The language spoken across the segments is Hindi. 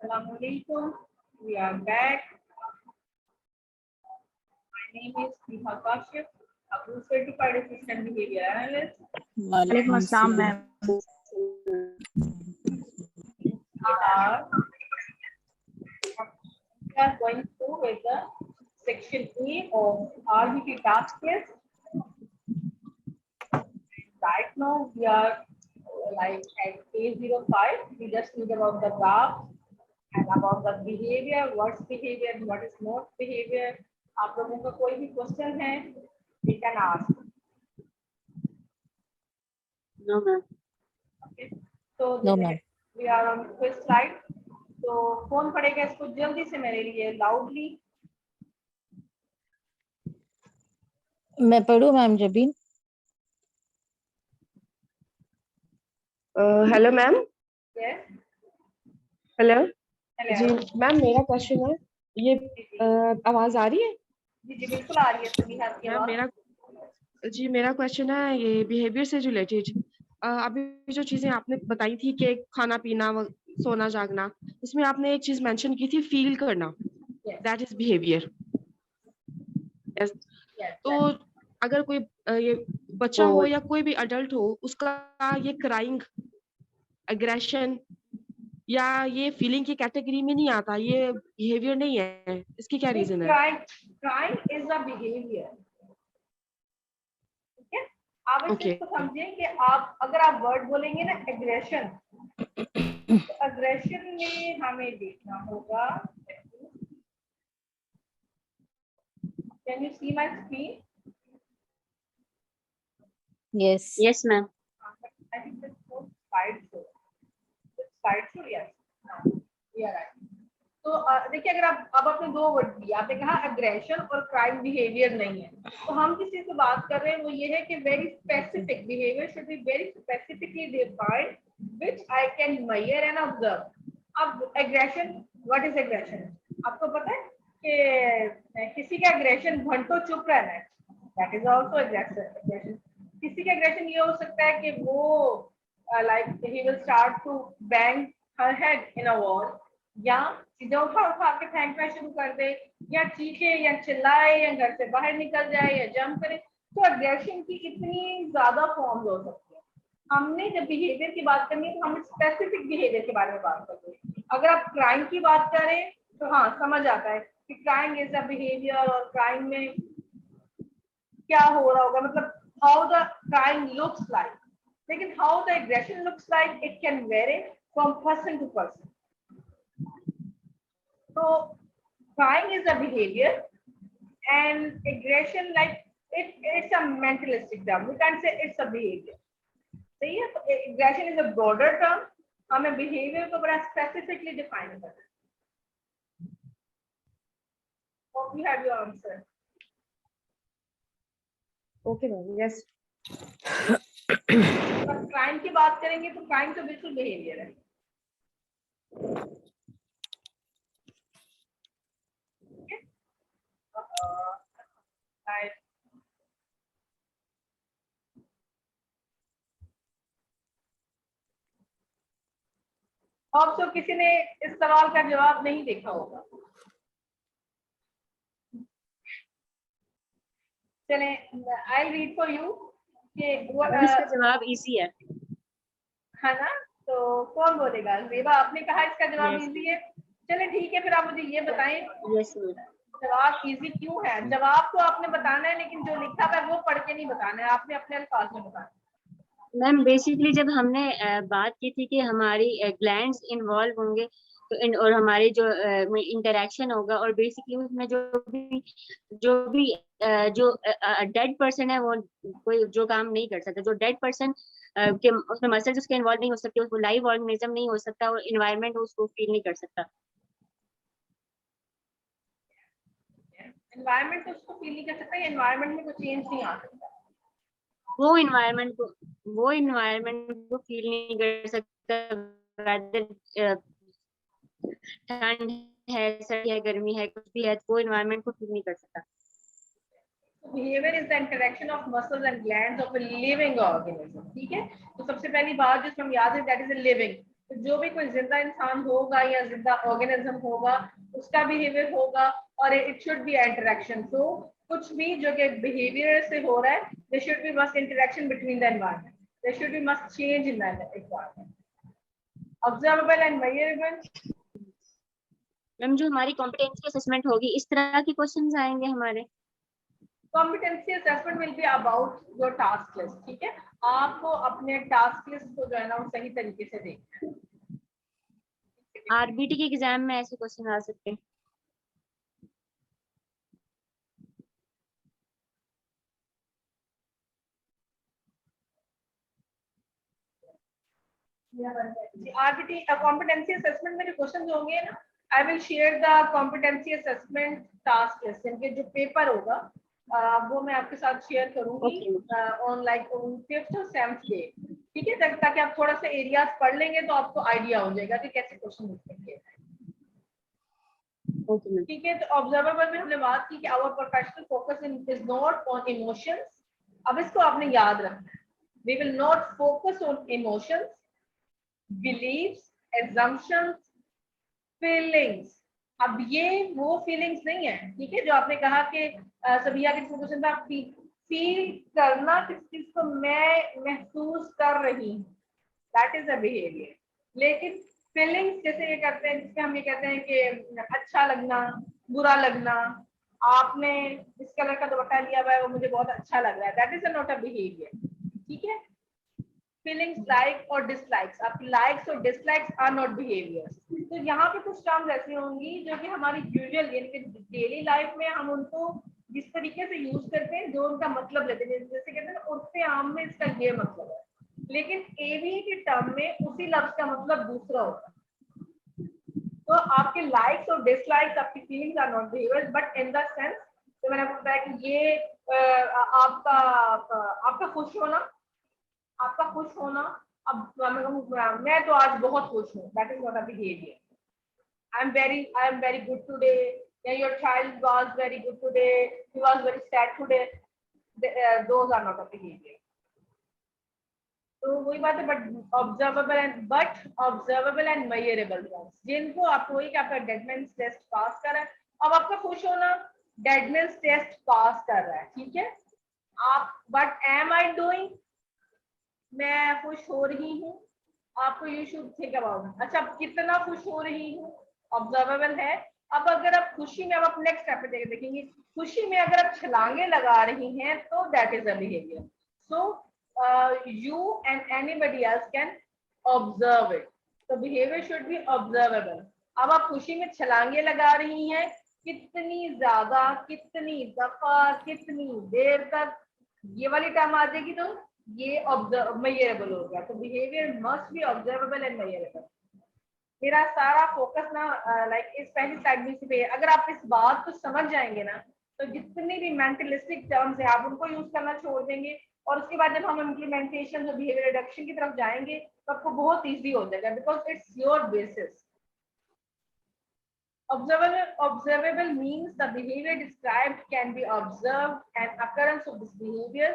Assalamualaikum. We are back. My name is Neha Kashif, a certified assistant behavior analyst. वालेकुम अस्सलाम ma'am. We are going through with the section A of RBT task test. Right now we are like at A05. We just need about the graph and about the behavior, what's behavior and what is not behavior. आप लोगों का कोई भी क्वेश्चन है, we can ask. No ma'am. Okay. So No, ma'am. we are on first slide. तो कौन पढ़ेगा इसको जल्दी से मेरे लिए लाउडली? मैं पढ़ूँ ma'am Jabeen? Hello ma'am. Yes. Hello Hello. जी मैम, मेरा क्वेश्चन है ये आवाज आ रही है? जी जी बिल्कुल आ रही है सुनिहा की मैम आवाज। मेरा क्वेश्चन है ये बिहेवियर से रिलेटेड। अभी जो चीजें आपने बताई थी कि खाना पीना सोना जागना, उसमें आपने एक चीज मेंशन की थी, फील करना, दैट इज बिहेवियर। तो अगर कोई ये बच्चा हो या कोई भी अडल्ट हो, उसका ये क्राइंग, एग्रेशन या ये फीलिंग की कैटेगरी में नहीं आता, ये बिहेवियर नहीं है, इसकी क्या रीजन है? Crying is a behavior. ठीक है, आप इस चीज को समझें कि आप अगर आप वर्ड बोलेंगे ना एग्रेशन, तो एग्रेशन में हमें देखना होगा। Can you see my screen? Yes. Yes ma'am. I think this whole slide show. This slide show, yes. We are right. तो देखिए अगर आप अब आपने दो वर्ड दिए, आपने कहा एग्रेशन और क्राइम बिहेवियर नहीं है, तो हम किस चीज से बात कर रहे हैं, वो ये है कि very specific behaviour should be very specifically defined which I can measure and observe. अब एग्रेशन, व्हाट इज एग्रेशन? आपको पता है कि किसी का एग्रेशन घंटों चुप रहना है, दैट इज आल्सो एग्रेशन। किसी का एग्रेशन ये हो सकता है कि वो लाइक ही will start to bang her head in a wall, या सीधा उठा उठा के फेंकना शुरू कर दे, या चीखे या चिल्लाए, या घर से बाहर निकल जाए, या जंप करे। तो एग्रेशन की इतनी ज्यादा फॉर्म्स हो सकती है। हमने जब बिहेवियर की बात करनी है तो हम स्पेसिफिक बिहेवियर के बारे में बात करते हैं। अगर आप क्राइम की बात करें तो हाँ समझ आता है कि क्राइम इज अ बिहेवियर, और क्राइम में क्या हो रहा होगा, मतलब how the crime looks like. लेकिन how the aggression looks like it can vary from person to person. So crying is a behavior and aggression, like it's a mentalistic term. We can't say it's a behavior. सही है, तो aggression is a broader term. हमें behavior को बड़ा specifically define करना है। Hope you have your answer. Okay ma'am, yes. अब crime की बात करेंगे तो crime तो बिल्कुल behavior है। अब तो किसी ने इस सवाल का जवाब नहीं देखा होगा। चले, आई रीड फॉर यू कि इसका जवाब इजी है ना? तो कौन बोलेगा? ज़ेबा, आपने कहा इसका जवाब इजी है। चले ठीक है, फिर आप मुझे ये बताएं जवाब इजी क्यों है। जवाब तो आपने बताना है, लेकिन जो लिखा है वो पढ़ के नहीं बताना है, आपने अपने अल्फाज में बताना है। मैम बेसिकली जब हमने बात की थी कि हमारी ग्लैंड्स इन्वॉल्व होंगे तो और हमारी जो इंटरेक्शन होगा, और बेसिकली उसमें जो डेड पर्सन है वो कोई जो काम नहीं कर सकता, जो डेड पर्सन के उसमें मसल्स उसके इन्वॉल्व नहीं हो सकते, उसको लाइव ऑर्गेनिज्म नहीं हो सकता, और इन्वायरमेंट उसको फील नहीं कर सकता। एनवायरनमेंट तो उसको फील नहीं कर सकता, एनवायरनमेंट में कोई चेंज नहीं आ सकता। वो इन्वायरमेंट को फील नहीं कर सकता, ठंड है, सर्दी है, गर्मी है, कुछ भी है, वो इन्वायरमेंट को फील नहीं कर सकता। Behavior is the interaction of muscles and glands of a living organism. ठीक है, तो सबसे पहली बात जो हम याद है, that is a living. तो जो भी कोई जिंदा इंसान होगा या जिंदा ऑर्गेनिज्म होगा उसका बिहेवियर होगा और it should be interaction. So कुछ भी जो कि बिहेवियर से हो रहा है, there should be must interaction between the environment, there should be must change in the environment. Observable and measurable. Ma'am जो हमारी कॉम्पिटेंसी असेसमेंट होगी इस तरह के क्वेश्चंस आएंगे हमारे? Competency assessment will be about your task list. ठीक है, आपको अपने टास्क लिस्ट को जो है ना वो सही तरीके से देखना है। आरबीटी के एग्जाम में ऐसे क्वेश्चन आ सकते हैं? आरबीटी कॉम्पिटेंसी असेसमेंट में जो क्वेश्चन होंगे ना, I will share the competency assessment task list, इनके जो पेपर होगा वो मैं आपके साथ शेयर करूंगी ऑन लाइक ऑन 5th और 7th डे। ठीक है, ताकि आप थोड़ा सा एरियाज पढ़ लेंगे तो आपको आइडिया हो जाएगा कि कैसे क्वेश्चन लिखेंगे। ठीक है, तो ऑब्जर्वेबल में हमने बात की कि our professional focus is not on emotions. अब इसको आपने याद रखना है, we will not focus on emotions, beliefs, assumptions, feelings। अब ये वो फीलिंग्स नहीं है, ठीक है, जो आपने कहा कि सबिया के क्वेश्चन था फील करना किस चीज को मैं महसूस कर रही हूँ, दैट इज अ बिहेवियर। लेकिन फीलिंग्स जैसे ये करते हैं, जिसमें हम ये कहते हैं कि अच्छा लगना, बुरा लगना, आपने इस कलर का दुपट्टा लिया हुआ है वो मुझे बहुत अच्छा लग रहा है, that is not a behaviour. ठीक है, फीलिंग्स लाइक और डिसलाइक्स, आपकी लाइक्स और डिसलाइक्स आर नॉट बिहेवियर्स। तो यहाँ पे कुछ टर्म्स ऐसी होंगी जो कि हमारी यूजुअल यानी कि डेली लाइफ में हम उनको जिस तरीके से यूज करते हैं, जो उनका मतलब लेते हैं, जैसे कहते हैं ना उर्फे आम में इसका ये मतलब है, लेकिन एवी के टर्म में उसी लफ्ज का मतलब दूसरा होता है। तो आपके लाइक्स और डिसलाइक्स आपकी feelings are not behaviours, but in the sense, तो मैंने आपको बताया कि ये आपका खुश होना, आपका खुश होना। अब मैं तो आज बहुत खुश हूँ, that is not a behaviour. I am very good today, yeah, your child was very good today, he was very sad today, those are not a behavior। तो वही बात है, but observable and measurable terms, जिनको आप वही कि आपका डेडमेंस टेस्ट पास कर रहा है। अब आपका खुश होना डेडमेंस टेस्ट पास कर रहा है, ठीक है। आप बट एम आई डूइंग, मैं खुश हो रही हूँ, आपको यू शुड थिंक अबाउट, अच्छा कितना खुश हो रही हूँ, ऑब्जर्वेबल है। अब अगर आप खुशी में, अब आप नेक्स्ट स्टेप पे देखेंगे, खुशी में अगर आप छलांगे लगा रही हैं तो that is a behaviour. So you and anybody else can observe it, तो बिहेवियर शुड बी ऑब्जर्वेबल। अब आप खुशी में छलांगे लगा रही हैं, कितनी ज्यादा, कितनी दफा, कितनी देर तक, ये वाली टर्म आ जाएगी तो ये मेजरेबल हो गया। तो behaviour must be observable and measurable. मेरा सारा फोकस ना लाइक इस पहली स्लाइड में पे है। अगर आप इस बात को समझ जाएंगे ना, तो जितनी भी मेंटलिस्टिक टर्म्स है आप उनको यूज करना छोड़ देंगे, और उसके बाद जब हम इम्प्लीमेंटेशन और बिहेवियर रिडक्शन की तरफ जाएंगे तो आपको बहुत इजी हो जाएगा, because it's your basis. Observable means the behavior described can be observed, and occurrence of this behavior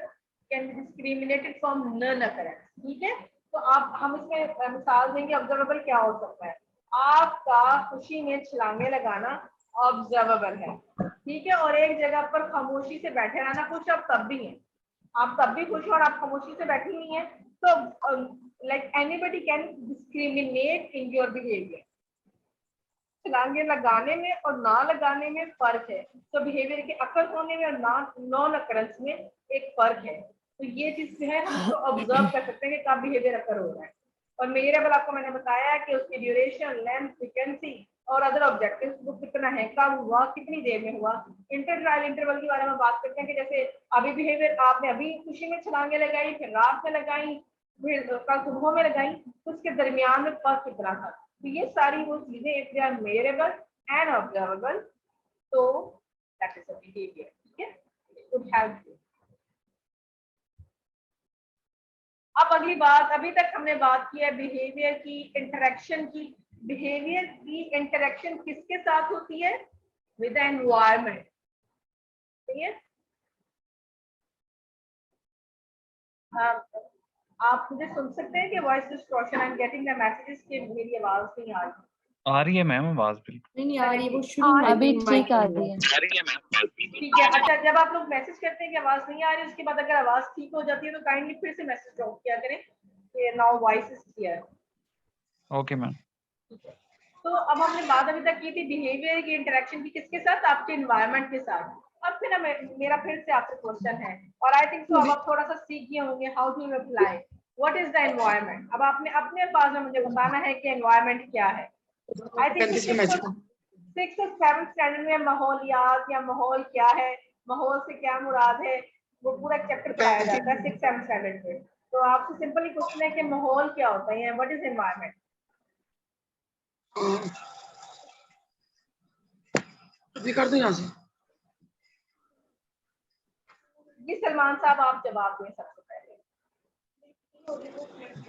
can be discriminated from non-occurrence। ठीक है, तो आप हम इसमें मिसाल देंगे ऑब्जर्वेबल क्या हो सकता है। आपका खुशी में छलांगे लगाना ऑब्जर्वेबल है, ठीक है, और एक जगह पर खामोशी से बैठे रहना, खुश आप तब भी हैं, आप तब भी खुश हो और आप खामोशी से बैठी हुई हैं, तो like anybody can discriminate in your behaviour. छलांगे लगाने में और ना लगाने में फर्क है, तो बिहेवियर के अकर होने में और नॉन अकरेंस में एक फर्क है। तो ये चीज जो है हम इसको ऑब्जर्व कर सकते हैं कि कब बिहेवियर अकर हो रहा है। और मेजरेबल आपको मैंने बताया कि उसकी ड्यूरेशन, लेंथ, फ्रीक्वेंसी और अदर ऑब्जेक्टिव्स वो कितना है, कब हुआ, कितनी देर में हुआ। इंटर ट्रायल इंटरवल के बारे में बात करते हैं कि जैसे अभी बिहेवियर आपने अभी खुशी में छलांगे लगाई, फिर रात में लगाई, फिर कल सुबह में लगाई, तो उसके दरमियान में फर्क कितना था। तो ये सारी वो चीजें if they are measurable and observable, तो दैट इज अ बिहेवियर। ठीक है, इट वुड हेल्प यू। अब अगली बात, अभी तक हमने बात की है बिहेवियर की, इंटरेक्शन की। बिहेवियर की इंटरेक्शन किसके साथ होती है? With the environment. ठीक है, आप मुझे सुन सकते हैं कि voice distortion? I am getting the messages कि मेरी आवाज नहीं आ रही है मैम आवाज बिल्कुल। नहीं आ रही, वो शुरू में अभी माइक ठीक आ बंद हुआ। रही है। ठीक है। अच्छा, जब आप लोग मैसेज करते हैं कि आवाज नहीं आ रही, उसके बाद अगर आवाज ठीक हो जाती है तो काइंडली फिर से मैसेज ड्रॉप किया करें कि now voice is clear. Okay ma'am. तो अब हमने बात अभी तक की थी बिहेवियर की, इंटरेक्शन की, किसके साथ? आपके एनवायरनमेंट के साथ। अब फिर मेरा फिर से आपसे क्वेश्चन है, और आई थिंक सो अब आप थोड़ा सा सीख गए होंगे how to reply. What is the environment? अब आपने अपने अल्फाज में मुझे बताना है कि एनवायरनमेंट क्या है। आई थिंक 6th और 7th स्टैंडर्ड में माहौलियात या माहौल क्या है, माहौल से क्या मुराद है, वो पूरा चैप्टर पढ़ाया जाता है 6th 7th स्टैंडर्ड में। तो आपसे सिंपली क्वेश्चन है कि माहौल क्या होता है, व्हाट इज एनवायरनमेंट? अभी कर दो यहाँ से। जी सलमान साहब, आप जवाब दें सबसे पहले।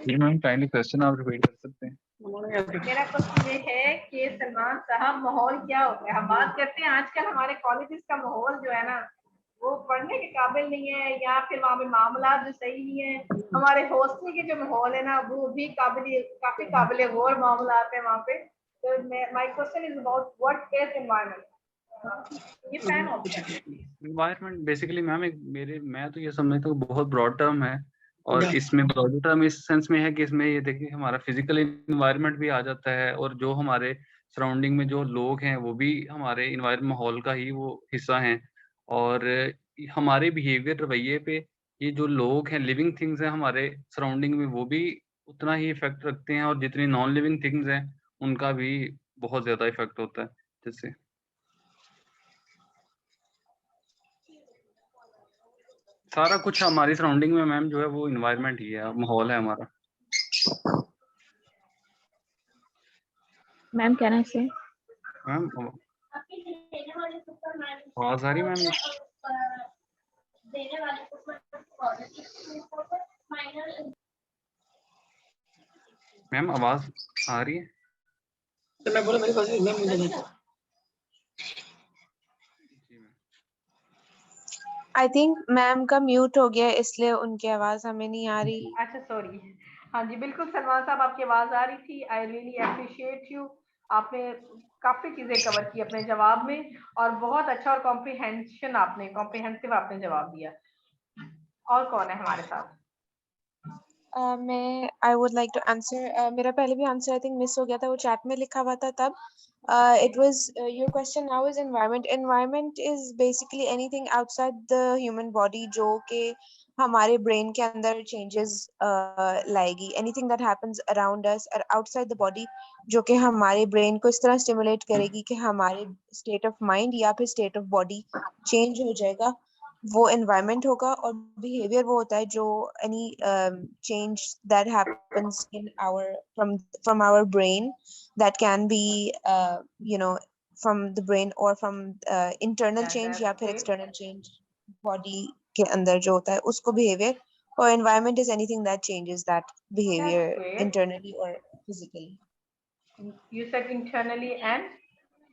जी मैम काइंडली क्वेश्चन आप रिपीट कर सकते हैं? मेरा क्वेश्चन ये है कि सलमान साहब, माहौल क्या होता है? हम बात करते हैं आजकल हमारे कॉलेजेस का माहौल जो है ना, वो पढ़ने के काबिल नहीं है, या फिर वहाँ पे मामला जो सही नहीं है। हमारे हॉस्टल के जो माहौल है ना, वो भी काफी काबिल गौर मामला आते हैं वहाँ पे। तो my question is about what is environment. ये फैन होता है एनवायरनमेंट बेसिकली मैम मैं तो ये समझता हूँ बहुत ब्रॉड टर्म है, और इसमें ब्रॉड टर्म इस सेंस में है कि इसमें ये देखिए हमारा फिजिकल एनवायरनमेंट भी आ जाता है, और जो हमारे सराउंडिंग में जो लोग हैं वो भी हमारे एनवायरनमेंट माहौल का ही वो हिस्सा हैं, और हमारे बिहेवियर रवैये पे ये जो लोग हैं, लिविंग थिंग्स हैं हमारे सराउंडिंग में, वो भी उतना ही इफेक्ट रखते हैं, और जितनी नॉन लिविंग थिंग्स हैं उनका भी बहुत ज्यादा इफेक्ट होता है। जैसे सारा कुछ हमारी सराउंडिंग में मैम जो है वो इन्वायरमेंट ही है, माहौल है हमारा। मैम कैन आई से? मैम आवाज आ रही मैम? मैम आवाज आ रही है? तो मैं बोला मेरे पास मैं मुझे आई थिंक मैम का म्यूट हो गया इसलिए उनकी आवाज हमें नहीं आ रही। अच्छा सॉरी। हाँ जी बिल्कुल सलमान साहब, आपकी आवाज आ रही थी। I really appreciate you. आपने काफी चीजें कवर की अपने जवाब में, और बहुत अच्छा और कॉम्प्रिहेंसिव आपने जवाब दिया। और कौन है हमारे साथ? मैं I would like to answer. मेरा पहले भी आंसर आई थिंक मिस हो गया था, वो चैट में लिखा हुआ था तब। It was your question now is environment. Environment is basically anything outside the human body जो कि हमारे ब्रेन के अंदर चेंजेस लाएगी। Anything that happens around us और आउटसाइड द बॉडी जो कि हमारे ब्रेन को इस तरह स्टिमुलेट करेगी कि हमारे स्टेट ऑफ माइंड या फिर स्टेट ऑफ बॉडी चेंज हो जाएगा, वो एनवायरनमेंट होगा। और बिहेवियर वो होता है जो any change that happens in our from our brain that can be you know from the brain or from internal change या फिर external change body के अंदर जो होता है उसको behavior, और environment is anything that changes that behavior internally or physically. You said internally and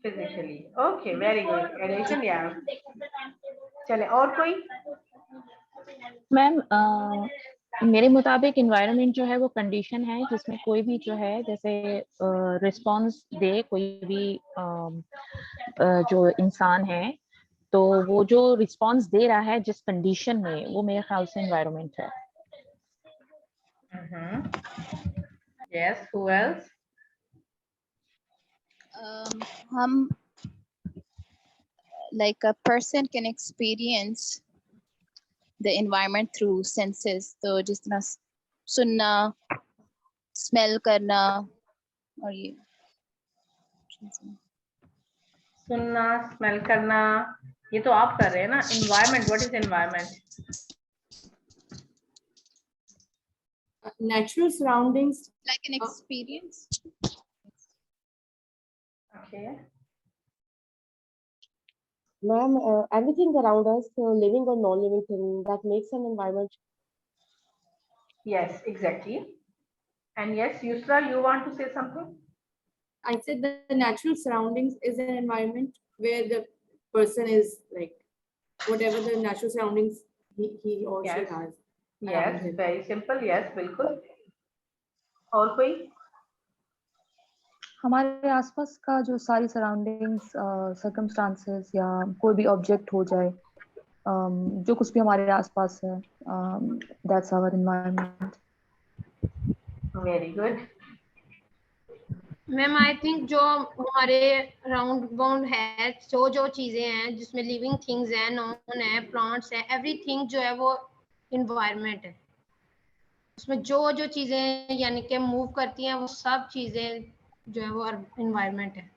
physically. Okay, very good addition. Yeah. चले और कोई? मैम मेरे मुताबिक एनवायरनमेंट जो है वो कंडीशन है जिसमें कोई भी जो है जैसे रिस्पांस दे, कोई भी जो इंसान है तो वो जो रिस्पांस दे रहा है जिस कंडीशन में, वो मेरे ख्याल से एनवायरनमेंट है। Yes, who else? हम like a person can experience the environment through senses, तो जिस तरह सुनना, स्मेल करना, और ये सुनना, स्मेल करना, ये तो आप कर रहे हैं ना। Environment, what is environment? natural surroundings, like an experience. Okay. Ma'am, everything around us, living or non-living thing, that makes an environment. Yes, exactly. And yes, Yusra, you want to say something? I said the natural surroundings is an environment where the person is like whatever the natural surroundings he or she Yes. has. Yes, very simple, yes बिल्कुल। और कोई? हमारे आसपास का जो सारी सराउंडिंग्स, सर्कमस्टांसेस या कोई भी ऑब्जेक्ट हो जाए, जो कुछ भी हमारे आसपास है, that's our environment. Very good. Ma'am I think जो हमारे राउंड बाउंड है, जो जो चीजें हैं जिसमें लिविंग थिंग्स हैं, नॉन है, प्लांट्स है, एवरीथिंग जो है वो इन्वायरमेंट है। उसमें जो जो चीजें यानी कि मूव करती हैं वो सब चीजें जो है वो इन्वायरमेंट है।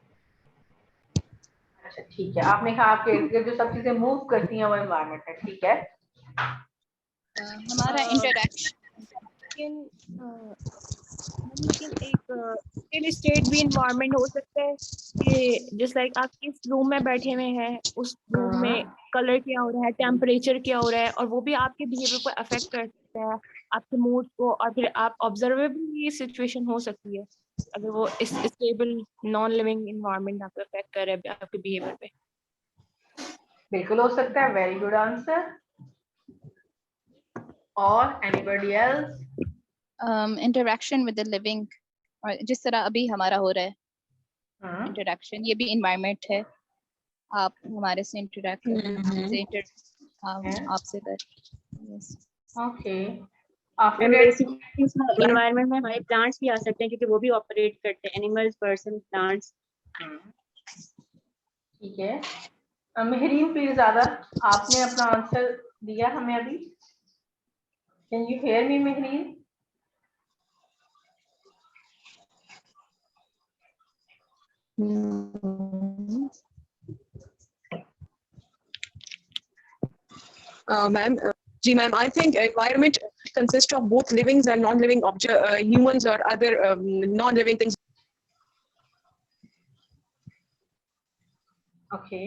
अच्छा ठीक है, आपने कहा आपके इर्द गिर्द जो सब चीजें मूव करती हैं वो एनवायरनमेंट है, ठीक है। हमारा इंटरेक्शन एक स्टेट भी इन्वायरमेंट हो सकता है कि जिस लाइक आप किस रूम में बैठे हुए हैं, उस रूम में कलर क्या हो रहा है, टेम्परेचर क्या हो रहा है, और वो भी आपके बिहेवियर को अफेक्ट करता है, आपके मूड को, और फिर आप ऑब्जर्वेबल ये सिचुएशन हो सकती है अगर वो इस स्टेबल नॉन लिविंग इन्वायरमेंट आपको अफेक्ट कर रहा है आपके बिहेवियर पे। बिल्कुल हो सकता है, वेरी गुड आंसर। और anybody else? Interaction with the living, और जिस तरह अभी हमारा हो रहा है इंटरेक्शन, ये भी इन्वायरमेंट है। आप हमारे से इंटरेक्ट कर, आपसे कर। ओके। एनवायरनमेंट में हमारे प्लांट्स भी आ सकते हैं क्योंकि वो भी ऑपरेट करते हैं, एनिमल्स, पर्सन, प्लांट्स। ठीक है। मेहरीन पीरज़ादा, आपने अपना आंसर दिया हमें अभी। Can you hear me Mehreen? Ma'am, I think environment consists of both living and non-living humans or other non-living things. Okay.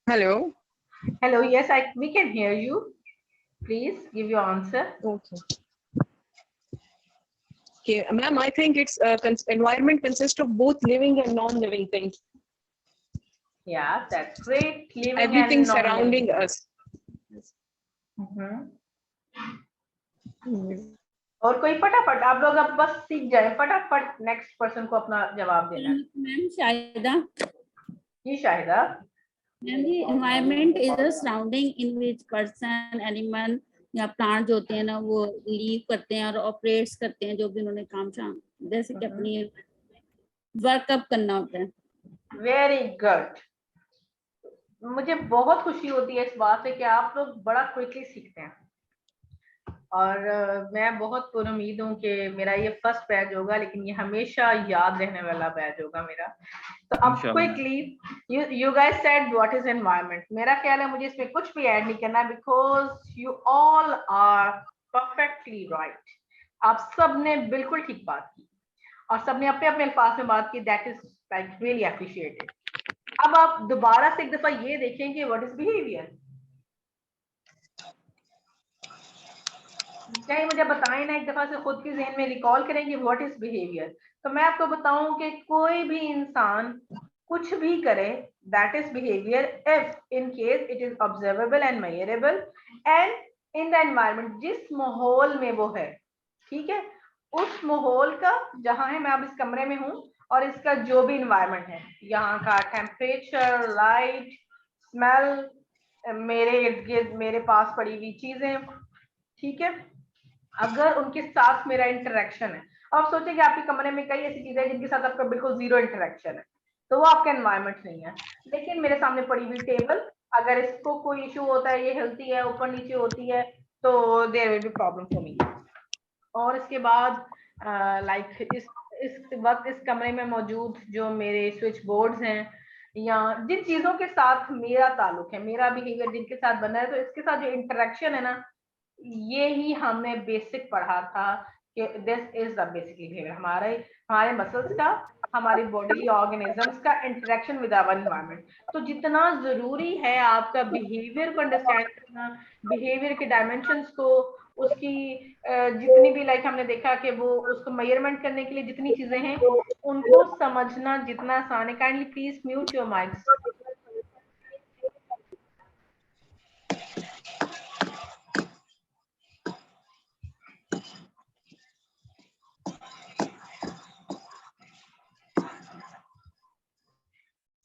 Hello. Hello. Yes, we can hear you. Please give your answer. Okay. Okay, ma'am, I think it's environment consists of both living and non-living things. Yeah, that's great. Living everything and surrounding us. और कोई फटाफट आप लोग अब बस सीख जाए, फटाफट नेक्स्ट पर्सन को अपना जवाब देना। मैम शाहिदा। जी शाहिदा। मैम जी, environment is a surrounding in which person, animal या प्लांट जो होते हैं ना वो लीव करते हैं और ऑपरेट्स करते हैं, जो भी उन्होंने काम शाम जैसे कि अपनी वर्कअप करना होता है। Very good. मुझे बहुत खुशी होती है इस बात से कि आप लोग बड़ा क्विकली सीखते हैं, और मैं बहुत पुरुम्मीद हूँ कि मेरा ये फर्स्ट बैच होगा, लेकिन ये हमेशा याद रहने वाला बैच होगा मेरा। तो अब quickly you guys said what is environment. मेरा ख्याल है मुझे इसमें कुछ भी ऐड नहीं करना, because you all are perfectly right. आप सब ने बिल्कुल ठीक बात की और सबने अपने अपने अल्फाज में बात की, that is like really appreciated. अब आप दोबारा से एक दफा ये देखें कि व्हाट इज बिहेवियर। चाहे मुझे बताएं ना, एक दफा से खुद के जहन में रिकॉल करेंगे व्हाट इज बिहेवियर। तो मैं आपको बताऊं कि कोई भी इंसान कुछ भी करे, that is behaviour if in case it is observable and measurable and in the environment, जिस माहौल में वो है, ठीक है, उस माहौल का जहां है, मैं अब इस कमरे में हूँ और इसका जो भी इन्वायरमेंट है, यहाँ का टेम्परेचर, लाइट, स्मेल, मेरे इर्द गिर्द मेरे पास पड़ी हुई चीजें, ठीक है, अगर उनके साथ मेरा इंटरेक्शन है। अब सोचिए कि आपके कमरे में कई ऐसी चीजें हैं जिनके साथ आपका बिल्कुल जीरो इंटरेक्शन है, तो वो आपका एनवायरनमेंट नहीं है। लेकिन मेरे सामने पड़ी हुई टेबल, अगर इसको कोई इशू होता है, ये हिलती है, ऊपर नीचे होती है, तो there will be problem for me. और इसके बाद लाइक इस वक्त इस कमरे में मौजूद जो मेरे स्विच बोर्ड्स हैं या जिन चीजों के साथ मेरा ताल्लुक है, मेरा बिहेवियर जिनके साथ बना है, तो इसके साथ जो इंटरेक्शन है ना, ये ही हमने बेसिक पढ़ा था कि this is the basic behaviour. हमारे मसल्स का, हमारी बॉडी ऑर्गेनिजम्स का इंटरेक्शन विद आवर एनवायरनमेंट। तो जितना जरूरी है आपका बिहेवियर को अंडरस्टैंड करना, बिहेवियर के डायमेंशंस को, उसकी जितनी भी लाइक हमने देखा कि वो उसको मेजरमेंट करने के लिए जितनी चीजें हैं उनको समझना जितना आसान है। Kindly please mute your mics.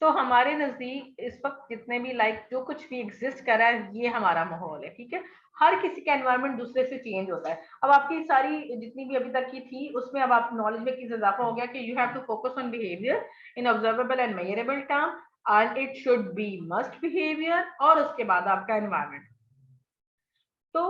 तो हमारे नजदीक इस वक्त जितने भी जो कुछ भी एग्जिस्ट कर रहा है ये हमारा माहौल है, ठीक है। हर किसी का एनवायरनमेंट दूसरे से चेंज होता है। अब आपकी सारी जितनी भी अभी तक की थी उसमें अब आप नॉलेज में किस इजाफा हो गया कि you have to focus on behaviour in observable and measurable term and it should be must behaviour, और उसके बाद आपका एनवायरनमेंट। तो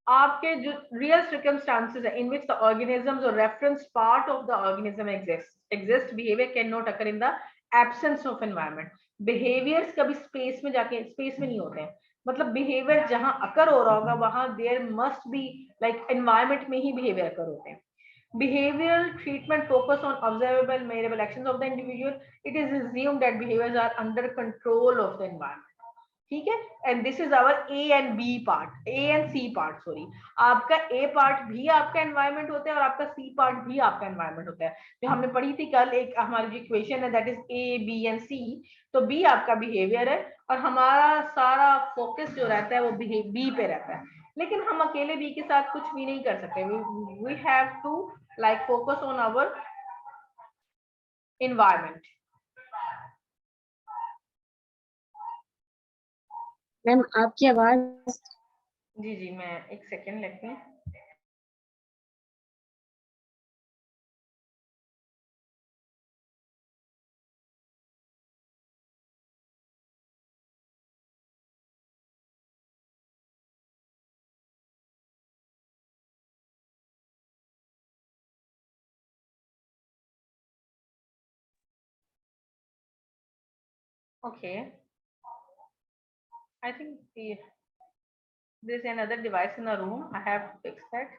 आपके जो रियल circumstances है इन विच द ऑर्गेनिजम्स और reference part of the organism exist, behaviour can not occur in the absence of environment. Behaviours कभी स्पेस में जाके स्पेस में नहीं होते हैं, मतलब बिहेवियर जहां अकर हो रहा होगा वहां देयर मस्ट बी एनवायरनमेंट में ही बिहेवियर अकर होते हैं। Behavioral treatment focus on observable, measurable actions of the individual. It is assumed that behaviors are under control of the environment. ठीक है, and this is our A and B part, A and C part sorry. आपका ए पार्ट भी आपका एनवायरनमेंट होता है और आपका सी पार्ट भी आपका एनवायरनमेंट होता है। जो हमने पढ़ी थी कल, एक हमारी जो इक्वेशन है that is A B and C, तो बी आपका बिहेवियर है और हमारा सारा फोकस जो रहता है वो बी पे रहता है। लेकिन हम अकेले बी के साथ कुछ भी नहीं कर सकते, we have to focus on our environment. Ma'am आपकी आवाज। जी जी, मैं एक सेकेंड लेती हूँ। Okay, I think there's another device in the room. I have to fix that.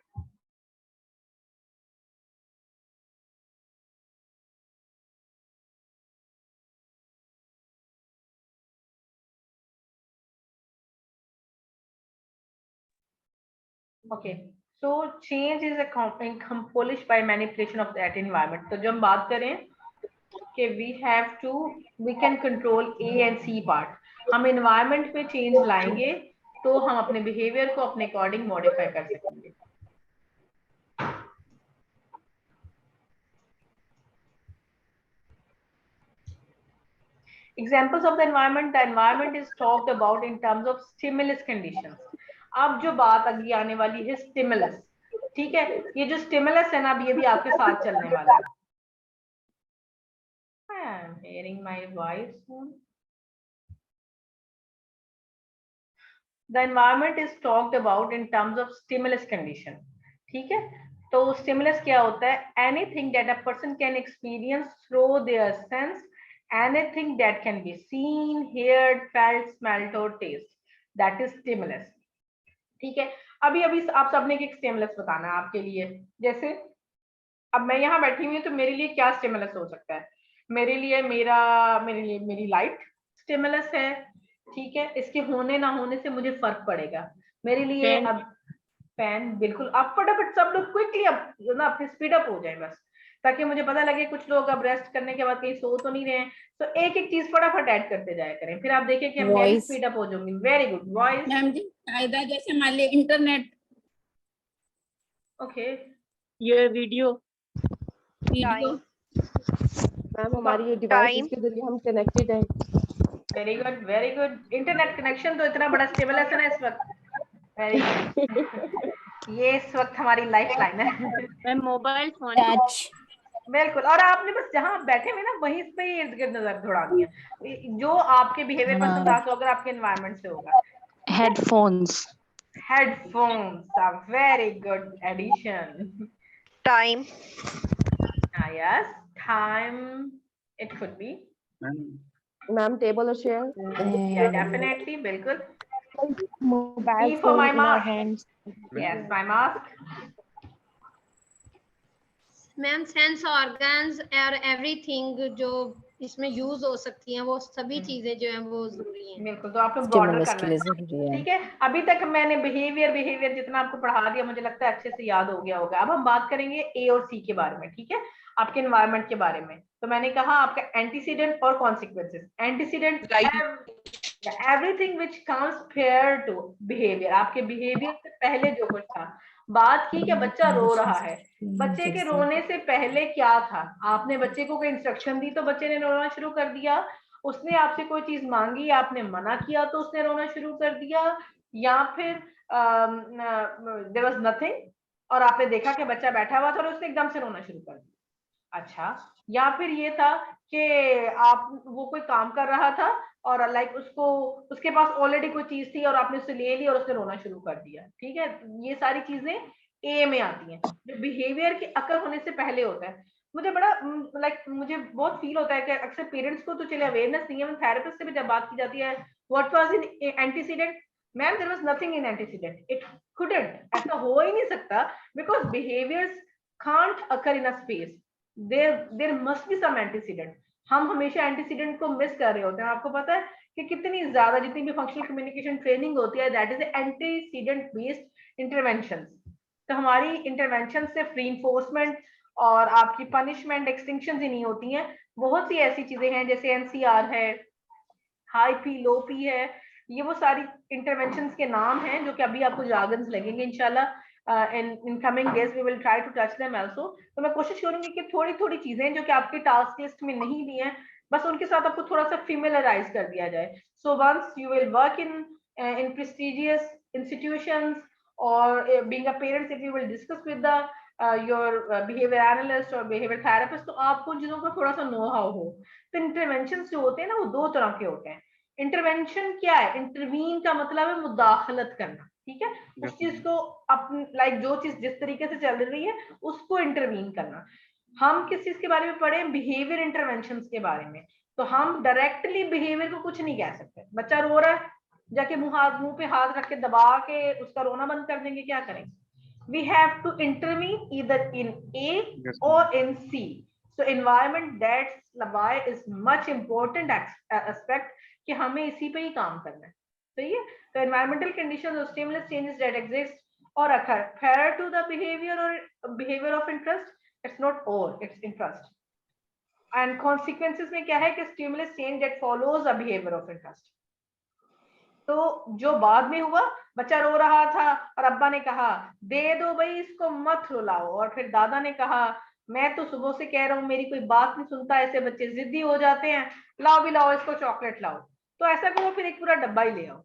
Okay, so change is accomplished by manipulation of that environment. तो जब हम बात करें कि we can control A and C part, हम environment पे change लाएंगे तो हम अपने behavior को अपने according modify कर सकेंगे। Examples of the environment is talked about in terms of stimulus conditions. अब जो बात अभी आने वाली है स्टिमुलस, ठीक है, ये जो स्टिमुलस है ना अभी ये भी आपके साथ चलने वाला है। I am hearing my voice. The environment is talked about in terms of stimulus condition, ठीक है। तो stimulus क्या होता है? Anything that a person can experience through their sense, anything that can be seen, heard, felt, smelt or taste, that is stimulus, ठीक है। अभी आप सबने एक स्टिमुलस बताना है आपके लिए। जैसे अब मैं यहाँ बैठी हुई हूँ तो मेरे लिए क्या स्टिमुलस हो सकता है? मेरे लिए मेरी लाइट स्टिमुलस है, ठीक है, इसके होने ना होने से मुझे फर्क पड़ेगा। मेरे लिए अब फैन, बिल्कुल। आप फटाफट सब लोग क्विकली अब ना अपने स्पीड अप हो जाए बस, ताकि मुझे पता लगे कुछ लोग अब रेस्ट करने के बाद कहीं सो तो नहीं रहे हैं। तो एक एक चीज फटाफट ऐड करते जाया करें, फिर आप देखिए कि मैं भी स्पीड अप हो जाऊंगी। Very good. वॉइस मैम जी, फायदा जैसे मान लीजिए internet. Okay, your video. Ma'am हमारी ये डिवाइस के जरिए हम कनेक्टेड हैं। Very good, very good. Internet connection तो इतना बड़ा स्टेबल है ना इस वक्त। Very good. ये इस वक्त हमारी लाइफ लाइन है। मोबाइल फोन, बिल्कुल। और आपने बस जहां बैठे हुए ना वहीं पे ही इर्द गिर्द नजर दौड़ानी है, जो आपके बिहेवियर पर अंदाज होगा आपके एनवायरनमेंट से होगा। Headphones, very good addition. Time, yes, time it could be. Ma'am table और चेयर, या डेफिनेटली, बिल्कुल। Mobile for my phone in our mask. Hands. Yes, my mask. Ma'am sense organs और एवरीथिंग जो इसमें यूज हो सकती हैं वो सभी चीजें जो हैं वो जरूरी हैं। बिल्कुल, तो आपको ब्रॉडर करना है, ठीक है। अभी तक मैंने बिहेवियर जितना आपको पढ़ा दिया मुझे लगता है अच्छे से याद हो गया होगा। अब हम बात करेंगे ए और सी के बारे में, ठीक है, आपके एनवायरनमेंट के बारे में। तो मैंने कहा आपका एंटीसीडेंट और consequences. Antecedent everything which comes prior to behaviour, आपके बिहेवियर से पहले जो कुछ था। बात की कि बच्चा रो रहा है, बच्चे के रोने से पहले क्या था? आपने बच्चे को कोई इंस्ट्रक्शन दी तो बच्चे ने रोना शुरू कर दिया, उसने आपसे कोई चीज मांगी, आपने मना किया तो उसने रोना शुरू कर दिया, या फिर देयर वाज नथिंग और आपने देखा कि बच्चा बैठा हुआ था और उसने एकदम से रोना शुरू कर दिया। अच्छा, या फिर ये था कि आप वो कोई काम कर रहा था और लाइक उसको उसके पास ऑलरेडी कोई चीज थी और आपने उसे ले ली और उसने रोना शुरू कर दिया। ठीक है, ये सारी चीजें ए में आती हैं, जो बिहेवियर के अकर होने से पहले होता है। मुझे बड़ा मुझे बहुत फील होता है कि अक्सर पेरेंट्स को तो चले अवेयरनेस नहीं है, थेरेपिस्ट से भी जब बात की जाती है what was in antecedent, ma'am there was nothing in antecedent, it couldn't, ऐसा हो ही नहीं सकता, because behaviours can't occur in a space, there must be some antecedent. हम हमेशा एंटीसीडेंट को मिस कर रहे होते हैं। आपको पता है कि कितनी ज्यादा जितनी भी फंक्शनल कम्युनिकेशन ट्रेनिंग होती है that is antecedent based intervention. तो हमारी इंटरवेंशन से रीइंफोर्समेंट और आपकी पनिशमेंट एक्सटिंक्शन ही नहीं होती हैं। बहुत सी ऐसी चीजें हैं जैसे एनसीआर है, हाई पी लो पी है, ये वो सारी इंटरवेंशंस के नाम हैं जो कि अभी आपको जार्गन्स लगेंगे इंशाल्लाह। in coming days we will try to touch them also। तो मैं कोशिश करूंगी कि थोड़ी थोड़ी चीजें जो कि आपके टास्क लिस्ट में नहीं दी हैं, बस उनके साथ आपको थोड़ा सा फेमिलियराइज कर दिया जाए। So once you will work in prestigious institutions or being a parent, if you will discuss with the your behavior analyst or behavior therapist, तो आपको उन चीजों का थोड़ा सा नो हाउ हो। तो इंटरवेंशन जो होते हैं ना वो दो तरह के होते हैं। इंटरवेंशन क्या है? इंटरवीन का मतलब है मुदाखलत करना। ठीक है, उस चीज को अपनी लाइक जो चीज जिस तरीके से चल रही है उसको इंटरवीन करना। हम किस चीज के बारे में पढ़े? बिहेवियर इंटरवेंशन के बारे में। तो हम डायरेक्टली बिहेवियर को कुछ नहीं कह सकते। बच्चा रो रहा है, जाके मुंह पे हाथ रख के दबा के उसका रोना बंद कर देंगे? क्या करेंगे? We have to intervene either in A or in C. So environment, that's why is much important aspect कि हमें इसी पे ही काम करना है। सही है? तो environmental conditions or stimulus changes that exist or occur prior to the behavior or behavior of interest, it's not or, it's interest. And consequences में क्या है कि stimulus change that follows a behavior of interest. तो जो बाद में हुआ, बच्चा रो रहा था और अब्बा ने कहा दे दो भाई इसको मत रुलाओ, और फिर दादा ने कहा मैं तो सुबह से कह रहा हूँ मेरी कोई बात नहीं सुनता, ऐसे बच्चे जिद्दी हो जाते हैं, लाओ भी लाओ इसको चॉकलेट लाओ। तो ऐसा करो फिर एक पूरा डब्बा ही ले आओ।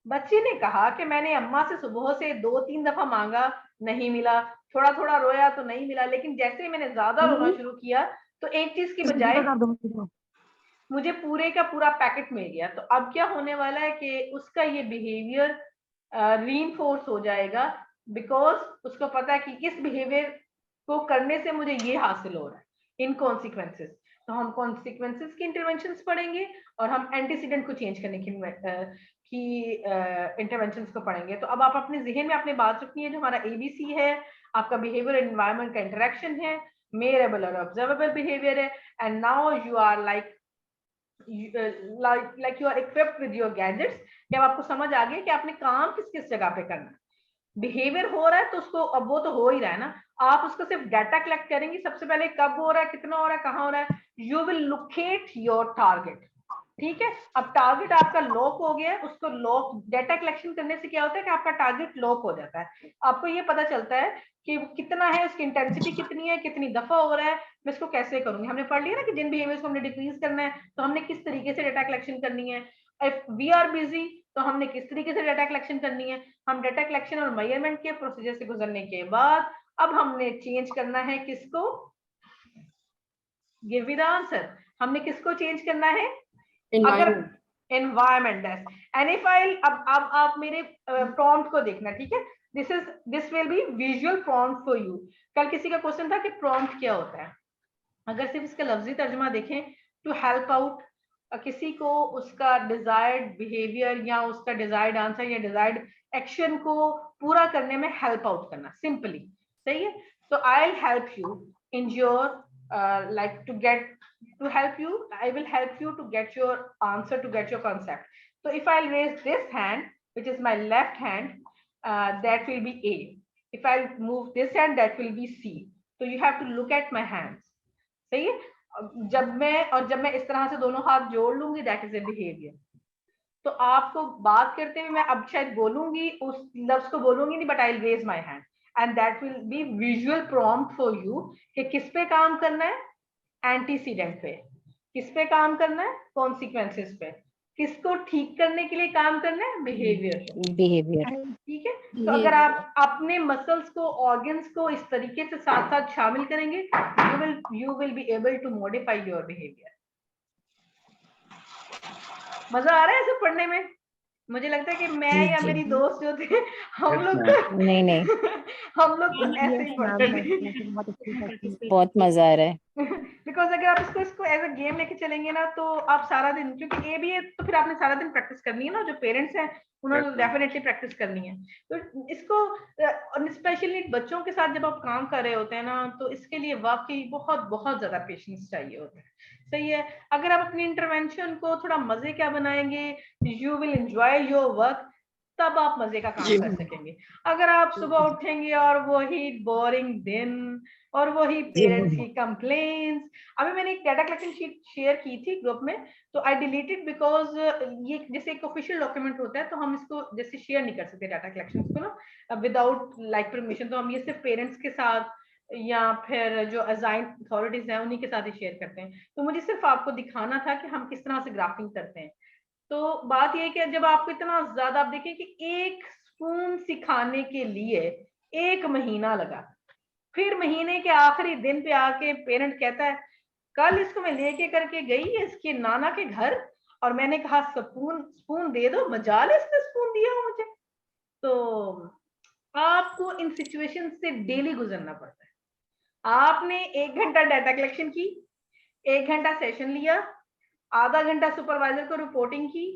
बच्चे ने कहा कि मैंने अम्मा से सुबह से 2-3 दफा मांगा, नहीं मिला, थोड़ा थोड़ा रोया तो नहीं मिला, लेकिन जैसे ही मैंने ज्यादा रोना शुरू किया तो एक चीज की बजाय मुझे पूरे का पूरा पैकेट मिल गया। तो अब क्या होने वाला है कि उसका ये बिहेवियर रीइंफोर्स हो जाएगा, बिकॉज उसको पता है कि इस बिहेवियर को करने से मुझे ये हासिल हो रहा है, इन कॉन्सिक्वेंसेस। तो हम कॉन्सिक्वेंसेस की इंटरवेंशंस पढ़ेंगे और हम एंटीसीडेंट को चेंज करने की इंटरवेंशंस को पढ़ेंगे। तो अब आप अपने जहन में अपने बात रखनी है, जो हमारा ABC है, आपका बिहेवियर एनवायरनमेंट का इंटरेक्शन है, मेयरेबल और ऑब्जर्वेबल बिहेवियर है, and now you are like you are equipped with your gadgets। जब आपको समझ आ गया कि आपने काम किस किस जगह पे करना है, बिहेवियर हो रहा है तो उसको, अब वो तो हो ही रहा है ना, आप उसको सिर्फ डाटा कलेक्ट करेंगे सबसे पहले, कब हो रहा है, कितना हो रहा है, कहाँ हो रहा है, you will locate your target. ठीक है, अब टारगेट आपका लॉक हो गया है, उसको लॉक डाटा कलेक्शन करने से क्या होता है कि आपका टारगेट लॉक हो जाता है। आपको ये पता चलता है कि कितना है, उसकी इंटेंसिटी कितनी है, कितनी दफा हो रहा है, मैं इसको कैसे करूंगी। हमने पढ़ लिया ना कि जिन बिहेवियर्स को हमने डिक्रीज करना है तो हमने किस तरीके से डाटा कलेक्शन करनी है। इफ वी आर बिजी तो हमने किस तरीके से डाटा कलेक्शन करनी है। हम डाटा कलेक्शन और मेजरमेंट के प्रोसीजर से गुजरने के बाद अब हमने चेंज करना है किसको? Give me the answer. हमने किसको चेंज करना है? अगर एनवायरमेंट अब आप मेरे प्रॉम्प्ट को देखना। ठीक है, this will be visual prompt for you. कल किसी का क्वेश्चन था कि प्रॉम्प्ट क्या होता है। अगर सिर्फ इसका लफ्जी तर्जुमा देखें, टू हेल्प आउट किसी को उसका डिजायर्ड बिहेवियर या उसका डिजायर्ड आंसर या डिजायर्ड एक्शन को पूरा करने में हेल्प आउट करना, सिंपली। सही है, तो I will help you in your like to help you, I will help you to get your answer, to get your concept. So if I'll raise this hand, which is my left hand, that will be A. If I'll move this hand, that will be C. So you have to look at my hands. सही है, जब मैं इस तरह से दोनों हाथ जोड़ लूंगी, that is a behavior। तो आपको बात करते हुए मैं अब शायद बोलूंगी, उस लफ्ज को बोलूंगी नहीं, but I'll raise my hand and that will be visual prompt for you कि किस पे काम करना है, एंटीसीडेंट पे। किस पे काम करना है, कॉन्सिक्वेंसेस पे, किसको ठीक करने के लिए काम करना है, बिहेवियर। ठीक है, तो अगर आप अपने मसल्स को, ऑर्गन्स को इस तरीके से साथ साथ शामिल करेंगे, you will be able to modify your behaviour. मजा आ रहा है ऐसे पढ़ने में? मुझे लगता है कि मैं या मेरी दोस्त जो थे हम लोग नहीं हम लोग तो ऐसे ही पढ़ते थे। बहुत मजा आ रहा है। बिकॉज अगर आप इसको एज अ गेम लेके चलेंगे ना, तो आप सारा दिन, क्योंकि ये भी है तो फिर आपने सारा दिन प्रैक्टिस करनी है ना, जो पेरेंट्स हैं उन्होंने डेफिनेटली प्रैक्टिस करनी है। तो इसको स्पेशली बच्चों के साथ जब आप काम कर रहे होते हैं ना, तो इसके लिए वाकई बहुत बहुत ज्यादा पेशेंस चाहिए होता है। सही है, अगर आप अपनी इंटरवेंशन को थोड़ा मजे क्या बनाएंगे, you will enjoy your work, तब आप मजे का काम कर सकेंगे। अगर आप सुबह उठेंगे और वही बोरिंग दिन और वही पेरेंट्स की कंप्लेंट्स, अभी मैंने एक डाटा कलेक्शन शीट शेयर की थी ग्रुप में, तो आई डिलीटेड बिकॉज ये जैसे एक ऑफिशियल डॉक्यूमेंट होता है, तो हम इसको जैसे शेयर नहीं कर सकते डाटा कलेक्शन को ना विदाउट लाइक परमिशन, तो हम ये सिर्फ पेरेंट्स के साथ या फिर जो असाइन अथॉरिटीज हैं उन्हीं के साथ ही शेयर करते हैं। तो मुझे सिर्फ आपको दिखाना था कि हम किस तरह से ग्राफिंग करते हैं। तो बात ये है कि जब आपको इतना ज्यादा, आप देखिए कि एक स्पून सिखाने के लिए 1 महीना लगा, फिर महीने के आखिरी दिन पे आके पेरेंट कहता है कल इसको मैं लेके करके गई इसके नाना के घर और मैंने कहा स्पून दे दो, मजाल इसने स्पून दिया मुझे। तो आपको इन सिचुएशन से डेली गुजरना पड़ता है। आपने 1 घंटा डाटा कलेक्शन की, 1 घंटा सेशन लिया, आधा घंटा सुपरवाइजर को रिपोर्टिंग की,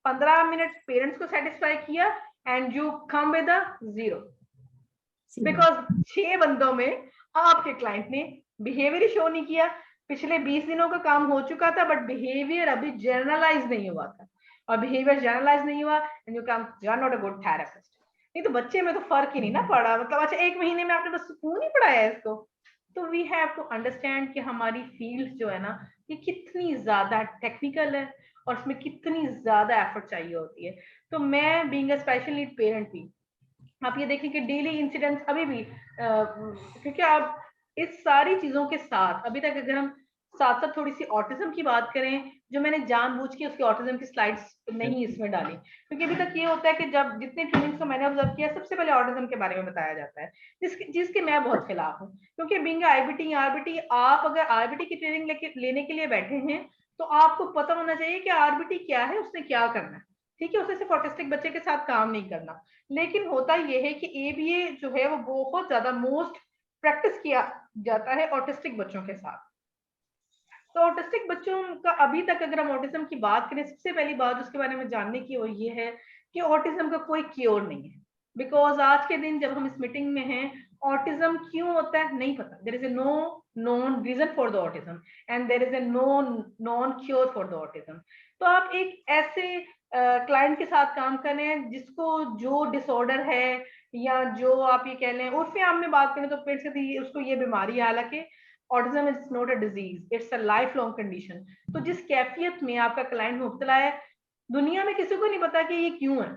15 मिनट पेरेंट्स को सेटिस्फाई किया, and you come with 0 because 6 बंदों में आपके क्लाइंट ने बिहेवियर शो नहीं किया। पिछले 20 दिनों का काम हो चुका था, बट बिहेवियर अभी जर्नलाइज नहीं हुआ था, और बिहेवियर जर्नलाइज नहीं हुआ and you are not a good therapist. नहीं तो बच्चे में तो फर्क ही नहीं ना पड़ा, मतलब अच्छा 1 महीने में आपने बस सुकून ही पढ़ाया है इसको। तो वी हैव टू अंडरस्टैंड कि हमारी फील्ड जो है ना, ये कितनी ज्यादा टेक्निकल है और इसमें कितनी ज्यादा एफर्ट चाहिए होती है। तो मैं being a special need parent भी, आप ये देखें कि डेली इंसिडेंट्स अभी भी क्योंकि आप इस सारी चीजों के साथ अभी तक अगर हम साथ साथ थोड़ी सी ऑटिज्म की बात करें, जो मैंने जानबूझ के उसकी ऑटिज्म की स्लाइड्स नहीं इसमें डाली, क्योंकि अभी तक ये होता है कि जब जितने ट्रेनिंग्स को मैंने ऑब्जर्व किया, सबसे पहले ऑटिज्म के बारे में बताया जाता है, जिसके मैं बहुत खिलाफ हूँ। क्योंकि बीइंग आईबीटी आप अगर आरबीटी की ट्रेनिंग लेने के लिए बैठे हैं, तो आपको पता होना चाहिए कि आरबीटी क्या है, उसने क्या करना है। ठीक है, उसे सिर्फ ऑटिस्टिक बच्चे के साथ काम नहीं करना, लेकिन होता यह है कि एबीए जो है वो बहुत ज्यादा मोस्ट प्रैक्टिस किया जाता है ऑटिस्टिक बच्चों के साथ। तो ऑटिस्टिक बच्चों का अभी तक अगर हम ऑटिज्म की बात करें, सबसे पहली बात उसके बारे में जानने की वो ये है कि ऑटिज्म का कोई क्योर नहीं है। बिकॉज आज के दिन जब हम इस मीटिंग में हैं, ऑटिज्म क्यों होता है नहीं पता। There is a no known reason for the autism and there is a known cure for the autism. तो आप एक ऐसे क्लाइंट के साथ काम कर रहे हैं जिसको जो डिसऑर्डर है, या जो आप ये कह लें उर्फ आम में बात करें तो पेट से उसको ये बीमारी है, हालांकि autism is not a disease, it's a life long condition. तो जिस कैफियत में आपका क्लाइंट मुब्तला है, दुनिया में किसी को नहीं पता कि ये क्यों है,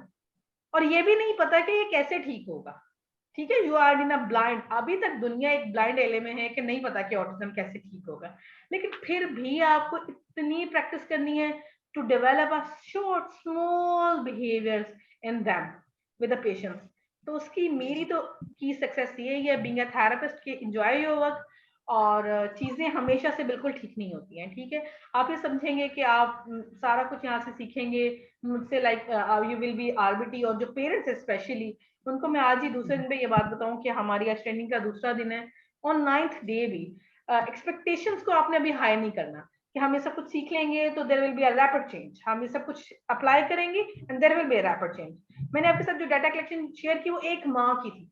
और ये भी नहीं पता कि ये कैसे ठीक होगा। ठीक है, you are in a blind, अभी तक दुनिया एक ब्लाइंड एले में है कि नहीं पता कि ऑटिज्म कैसे ठीक होगा। लेकिन फिर भी आपको इतनी प्रैक्टिस करनी है to develop a short small behaviours in them with the patients. तो उसकी मेरी तो की सक्सेस ये है बीइंग अ थेरेपिस्ट के एंजॉय योर वर्क, और चीजें हमेशा से बिल्कुल ठीक नहीं होती हैं। ठीक है, आप ये समझेंगे कि आप सारा कुछ यहाँ से सीखेंगे मुझसे, like you will B RBT. और जो पेरेंट्स है स्पेशली, उनको मैं आज ही दूसरे दिन पे ये बात बताऊं कि हमारी आज ट्रेनिंग का दूसरा दिन है। ऑन 9th डे भी एक्सपेक्टेशंस को आपने अभी हाई नहीं करना कि हम ये सब कुछ सीख लेंगे तो there will be a rapid change. हम ये सब कुछ अप्लाई करेंगे and there will be a rapid change. मैंने आपके साथ जो डाटा कलेक्शन शेयर की वो 1 माह की थी।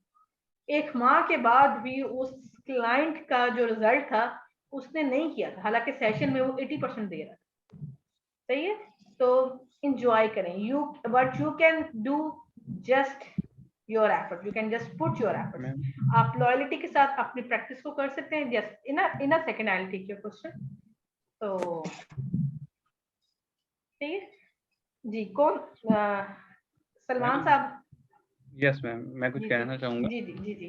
1 माह के बाद भी उस क्लाइंट का जो रिजल्ट था उसने नहीं किया था, हालांकि सेशन में वो 80% दे रहा था। सही है, तो एंजॉय करें। What you can do, just your effort, you can just put your effort. आप लॉयल्टी के साथ अपनी प्रैक्टिस को कर सकते हैं। Just in a second I will take your question. तो ठीक है जी, कौन सलमान साहब? यस मैम, मैं कुछ कहना चाहूंगा। जी जी जी जी।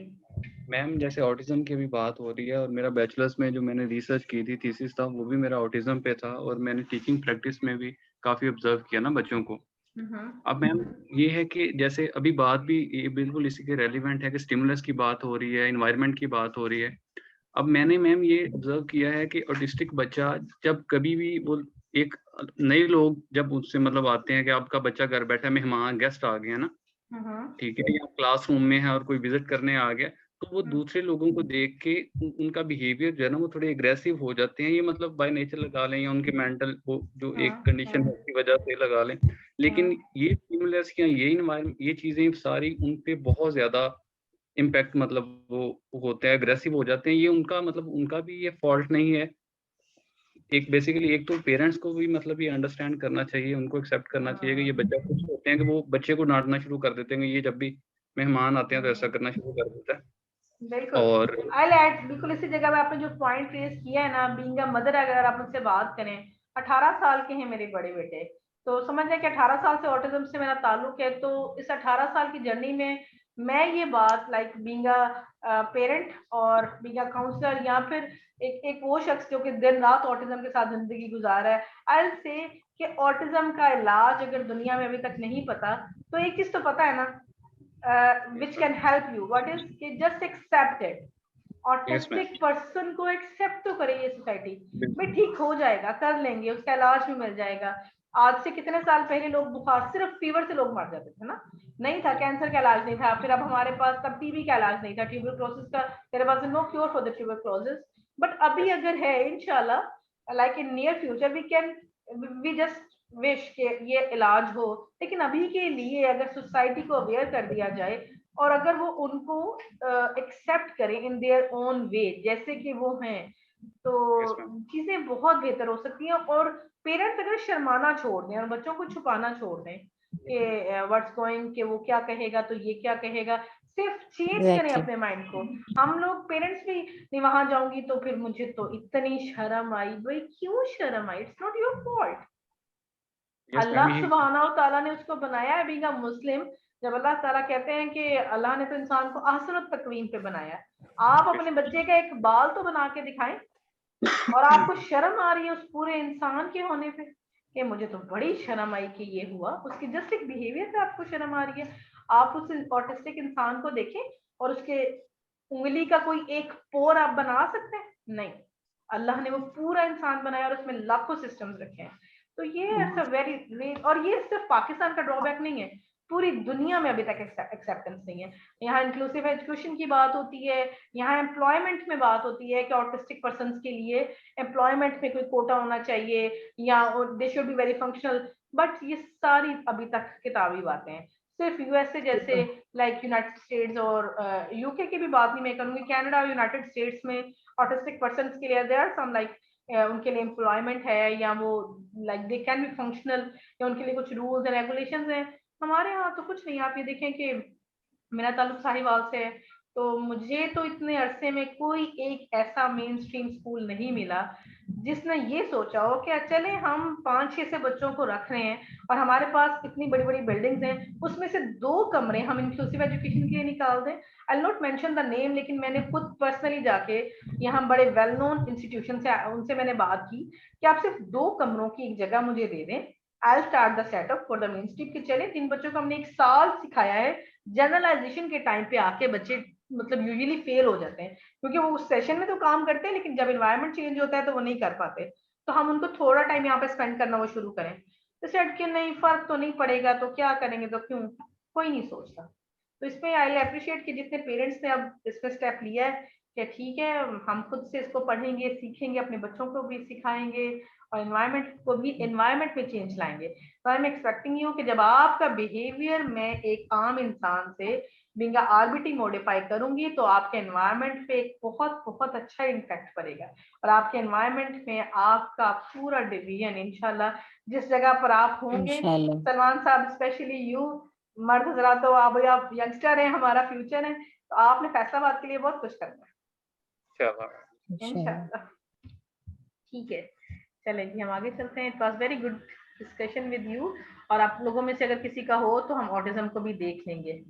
मैम जैसे ऑटिज्म की भी बात हो रही है, और मेरा बैचलर्स में जो मैंने रिसर्च की थी, थीसिस था, वो भी मेरा ऑटिज्म पे था, और मैंने टीचिंग प्रैक्टिस में भी काफी ऑब्जर्व किया ना बच्चों को। अब मैम ये है कि जैसे अभी बात भी ये बिल्कुल इसी के रेलिवेंट है कि स्टिमुलस की बात हो रही है, इन्वायरमेंट की बात हो रही है। अब मैंने मैम ये ऑब्जर्व किया है कि ऑटिस्टिक बच्चा जब कभी भी वो एक नए लोग जब उससे मतलब आते हैं कि आपका बच्चा घर बैठा है, मेहमान गेस्ट आ गए हैं ना, ठीक है, या क्लासरूम में है और कोई विजिट करने आ गया, तो वो दूसरे लोगों को देख के उनका बिहेवियर जो है ना वो थोड़े एग्रेसिव हो जाते हैं। ये मतलब बाय नेचर लगा लें या उनके मेंटल वो जो एक कंडीशन है उसकी वजह से लगा लें। लेकिन ये स्टिमुलस या ये इन्वायरमेंट, ये चीजें सारी उन पे बहुत ज्यादा इम्पैक्ट मतलब वो होते हैं, एग्रेसिव हो जाते हैं। ये उनका मतलब उनका भी ये फॉल्ट नहीं है। एक बेसिकली एक तो पेरेंट्स को भी मतलब ये अंडरस्टैंड करना चाहिए, उनको एक्सेप्ट करना चाहिए कि ये बच्चा कुछ होते हैं कि वो बच्चे को डांटना शुरू कर देते हैं कि ये जब भी मेहमान आते हैं तो ऐसा करना शुरू कर देता है। बिल्कुल। और आई ऐड बिल्कुल इसी जगह पे आपने जो पॉइंट रेज किया है ना, बीइंग अ मदर, अगर आप मुझसे बात करें, 18 साल के हैं मेरे बड़े बेटे, तो समझ जाए कि 18 साल से ऑटिज्म से मेरा ताल्लुक है। तो इस 18 साल की जर्नी में मैं ये बात लाइक बीइंग अ पेरेंट और बीइंग अ काउंसलर, या फिर एक वो शख्स जो कि दिन रात ऑटिज्म के साथ जिंदगी गुजार रहा है, आई विल से कि ऑटिज्म का इलाज अगर दुनिया में अभी तक नहीं पता, तो एक चीज तो पता है ना, which can help you, what is कि just accept it। Autistic person को एक्सेप्ट तो करे ये सोसाइटी में, ठीक हो जाएगा, कर लेंगे, उसका इलाज भी मिल जाएगा। आज से कितने साल पहले लोग बुखार, सिर्फ फीवर से लोग मर जाते थे ना, नहीं था, कैंसर का इलाज नहीं था। फिर अब हमारे पास तब टीबी का इलाज नहीं था, ट्यूबरक्लोसिस का, there was no cure for the tuberculosis. But अभी अगर है, इंशाल्लाह like in near future we can, we just wish के ये इलाज हो। लेकिन अभी के लिए अगर सोसाइटी को अवेयर कर दिया जाए और अगर वो उनको एक्सेप्ट करें इन देयर ओन वे जैसे कि वो हैं, तो चीजें बहुत बेहतर हो सकती हैं। और पेरेंट्स अगर शर्माना छोड़ दें और बच्चों को छुपाना छोड़ दें कि व्हाट्स गोइंग, कि वो क्या कहेगा तो ये क्या कहेगा, सिर्फ चेंज करें अपने माइंड को। हम लोग पेरेंट्स भी नहीं, वहां जाऊंगी तो फिर मुझे तो इतनी शर्म आई। भाई क्यों शर्म आई? It's not your fault. Allah सुब्हानहू तआला ने उसको बनाया है, बीइंग अ मुस्लिम। जब अल्लाह ताला कहते हैं कि अल्लाह ने तो इंसान को अहसन तकवीम पे बनाया, आप अपने बच्चे का एक बाल तो बना के दिखाएं। और आपको शर्म आ रही है उस पूरे इंसान के होने पे कि मुझे तो बड़ी शर्म आई कि ये हुआ, उसकी जस्ट एक बिहेवियर पे आपको शर्म आ रही है। आप उस ऑटिस्टिक इंसान को देखें और उसके उंगली का कोई एक पोर आप बना सकते हैं? नहीं, अल्लाह ने वो पूरा इंसान बनाया और उसमें लाखों सिस्टम्स रखे हैं। तो ये इट्स अ वेरी, और ये सिर्फ पाकिस्तान का ड्रॉबैक नहीं है, पूरी दुनिया में अभी तक एक्सेप्टेंस नहीं है। यहाँ इंक्लूसिव एजुकेशन की बात होती है, यहाँ एम्प्लॉयमेंट में बात होती है कि ऑटिस्टिक पर्सन्स के लिए एम्प्लॉयमेंट में कोई कोटा होना चाहिए या they should be very functional. But ये सारी अभी तक किताबी बातें हैं। सिर्फ यूएसए जैसे लाइक यूनाइटेड स्टेट्स और यूके की भी बात नहीं मैं करूंगी, कनाडा और यूनाइटेड स्टेट्स में ऑटिस्टिक पर्सन्स के लिए देयर आर सम लाइक उनके लिए एम्प्लॉयमेंट है या वो like they can be functional, या उनके लिए कुछ रूल्स एंड रेगुलेशंस हैं। हमारे यहाँ तो कुछ नहीं। आप ये देखें कि मेरा ताल्लुक साहिवाल से है, तो मुझे तो इतने अरसे में कोई एक ऐसा मेन स्ट्रीम स्कूल नहीं मिला जिसने ये सोचा हो कि चले हम 5-6 से बच्चों को रख रहे हैं और हमारे पास इतनी बड़ी बड़ी बिल्डिंग्स हैं, उसमें से 2 कमरे हम इंक्लूसिव एजुकेशन के लिए निकाल दें। आई नॉट मेंशन द नेम, लेकिन मैंने खुद पर्सनली जाके यहाँ बड़े वेल नोन इंस्टीट्यूशन से उनसे मैंने बात की कि आप सिर्फ 2 कमरों की एक जगह मुझे दे दें, I start the setup for the main stream. कि चले जिन बच्चों को हमने 1 साल सिखाया है, जनरलाइजेशन के टाइम पे आके बच्चे मतलब यूजुअली फेल हो जाते हैं, क्योंकि वो उस सेशन में तो काम करते हैं लेकिन जब एनवायरनमेंट चेंज होता है तो वो नहीं कर पाते। तो हम उनको थोड़ा टाइम यहाँ पे स्पेंड करना वो शुरू करें। तो सेट कि नहीं फर्क तो नहीं पड़ेगा तो क्या करेंगे, तो क्यों, कोई नहीं सोचता। तो इसमें आई अप्रिशिएट कि जितने पेरेंट्स ने अब इसमें स्टेप लिया है कि ठीक है हम खुद से इसको पढ़ेंगे, सीखेंगे, अपने बच्चों को भी सिखाएंगे और एनवायरनमेंट को भी एनवायरनमेंट में चेंज लाएंगे। तो आई एम एक्सपेक्टिंग यू कि जब आपका बिहेवियर मैं एक आम इंसान से बीइंग आरबीटी मॉडिफाई करूंगी तो आपके एनवायरनमेंट पे एक बहुत बहुत अच्छा इम्पैक्ट पड़ेगा और आपके एनवायरनमेंट में आपका पूरा डिवीजन इंशाल्लाह जिस जगह पर आप होंगे, सलमान साहब स्पेशली यू मर्द हजरात, तो आप यंगस्टर हैं, हमारा फ्यूचर है, तो आपने फैसलाबाद के लिए बहुत कुछ करना है इंशाल्लाह। ठीक है, चलें जी हम आगे चलते हैं। It was very good discussion with you, और आप लोगों में से अगर किसी का हो तो हम ऑटिज्म को भी देख लेंगे।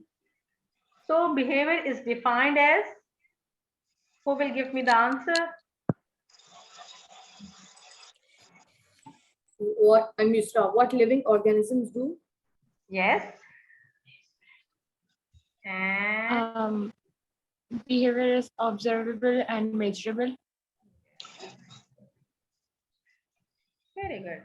So behavior is defined as Who will give me the answer? What Yusra, what living organisms do? Yes. And Behavior is observable and measurable. very good.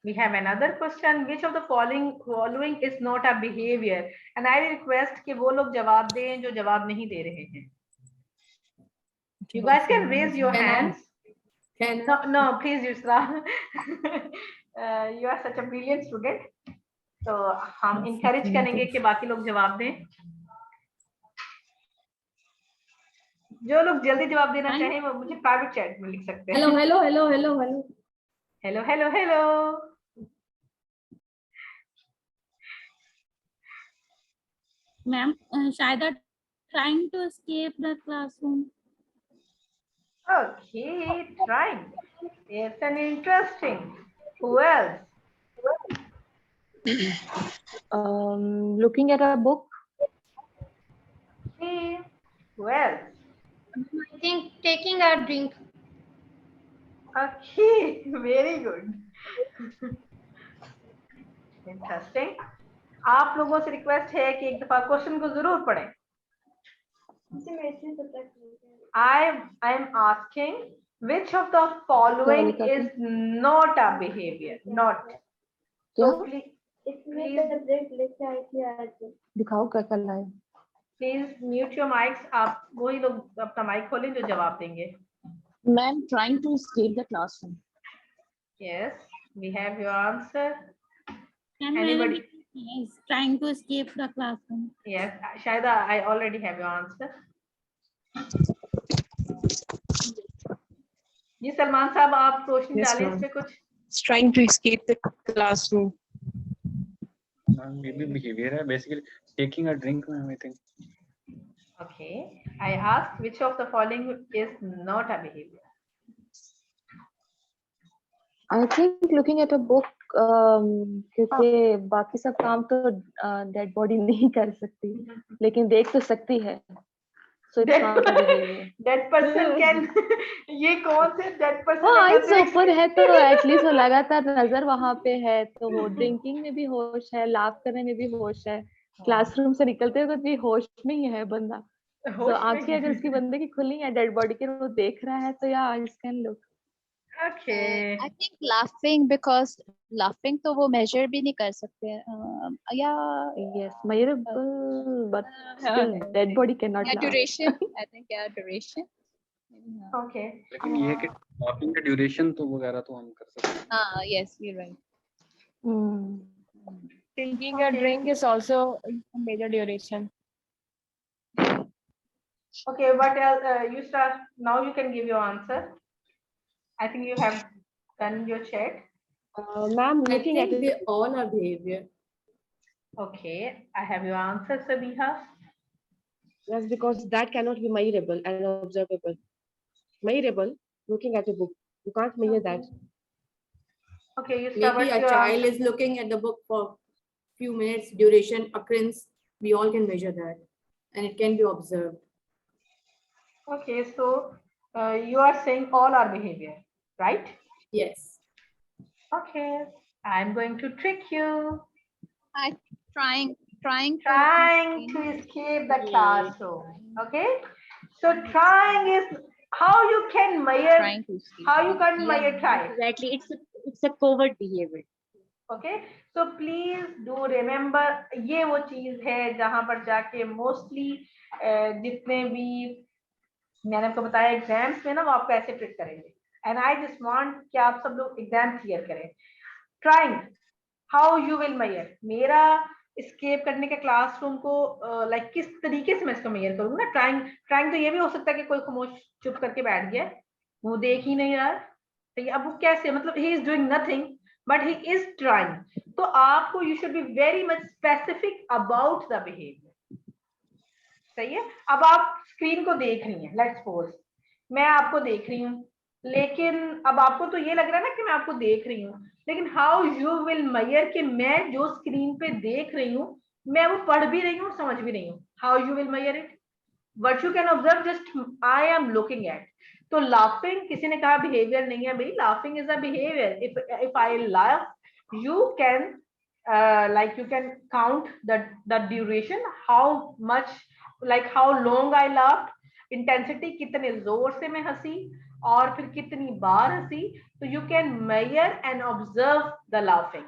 We have another question. Which of the following is not a behavior? And I request कि वो लोग जवाब दें जो जवाब नहीं दे रहे हैं. You guys can raise your hands. No, please, Yusra. You are such a brilliant student. तो हम encourage करेंगे कि बाकी लोग जवाब दें. जो लोग जल्दी जवाब देना चाहें वो मुझे प्राइवेट चैट में लिख सकते हैं. Hello. Ma'am, Shaida trying to escape the classroom. Okay, trying. It's an interesting. Who else? Looking at a book. Okay. Who else? I think taking a drink. Okay, very good. Interesting. आप लोगों से रिक्वेस्ट है कि एक दफा क्वेश्चन को जरूर पढ़ें. I am asking which of the following is not a behavior. Not. So please दिखाओ क्या कर रहा है. Please mute your mics. आप वही लोग अपना माइक खोलें जो जवाब देंगे. Ma'am, trying to escape the classroom. Yes, we have your answer. Anybody? Yes, trying to escape the classroom. Yes, Shaida, I already have your answer. जी सलमान साहब आप रोशनी डालें इस पे कुछ. Trying to escape the classroom. Maybe behavior है basically taking a drink, I think. Okay, I asked which of the following is not a behavior. I think looking at a book, क्योंकि बाकी सब काम तो डेड बॉडी नहीं कर सकती, लेकिन देख तो सकती है. So it's not a behavior. Dead person can. ये कौन से dead person? हाँ, आइस ऊपर है तो एटलीस्ट वो लगातार नजर वहां पे है, तो वो ड्रिंकिंग में भी होश है, लाफ करने में भी होश है, क्लासरूम से निकलते हुए भी होश में ही है बंदा. तो आंखें अगर उसकी बंदे की खुली है डेड बॉडी के, वो देख रहा है, तो या ice can look. Okay. I think laughing because laughing तो वो measure भी नहीं कर सकते. Yes, measurable, but still dead body cannot laugh. Duration. I think duration. Okay. लेकिन ये है कि laughing का duration तो वगैरह तो हम कर सकते हैं. Yes, you're right. Taking a drink is also a major duration. Okay, what else? You start now. You can give your answer. I think you have done your chat. Ma'am, looking at they all are behavior. Okay, I have your answer, Sabiha. Yes, because that cannot be measurable and observable. Measurable, looking at a book. You can't measure that. Okay, you Maybe a child is looking at the book for few minutes, duration, occurrence. We all can measure that, and it can be observed. Okay, so you are saying all are behavior, right? Yes. Okay, I'm going to trick you. Trying to escape the classroom. Okay, so trying is how you can measure. How you can measure trying. Exactly, it's a covert behavior. Okay, so please do remember ये वो चीज है जहां पर जाके mostly जितने भी मैंने आपको बताया एग्जाम्स में ना वो आपको ऐसे ट्रिक करेंगे. एंड आई जस्ट वांट कि आप सब लोग एग्जाम क्लियर करें. Trying how you will measure. मेरा एस्केप करने के क्लासरूम को लाइक किस तरीके से मैं इसको मेजर करूंगा ना. ट्राइंग तो ये भी हो सकता है कि कोई खामोश चुप करके बैठ गया, वो देख ही नहीं रहा. तो अब वो कैसे, मतलब he is doing nothing but he is trying. तो आपको you should be very much specific about the behaviour. सही है. अब आप स्क्रीन को देख रही हैं, लेट्स सपोज मैं आपको देख रही हूँ, लेकिन अब आपको तो ये लग रहा है ना कि मैं आपको देख रही हूँ, लेकिन हाउ यू विल मेजर कि मैं जो स्क्रीन पे देख रही हूँ मैं वो पढ़ भी रही हूँ, समझ भी रही हूँ. How you will measure it? What you can observe, just I am looking at. तो laughing, किसी ने कहा behavior नहीं है भाई, laughing is a behavior. If I laugh, you can like you can count the duration, how much, like how long I laughed, intensity, कितने जोर से मैं हंसी और फिर कितनी बार हंसी. तो you can measure and observe the laughing.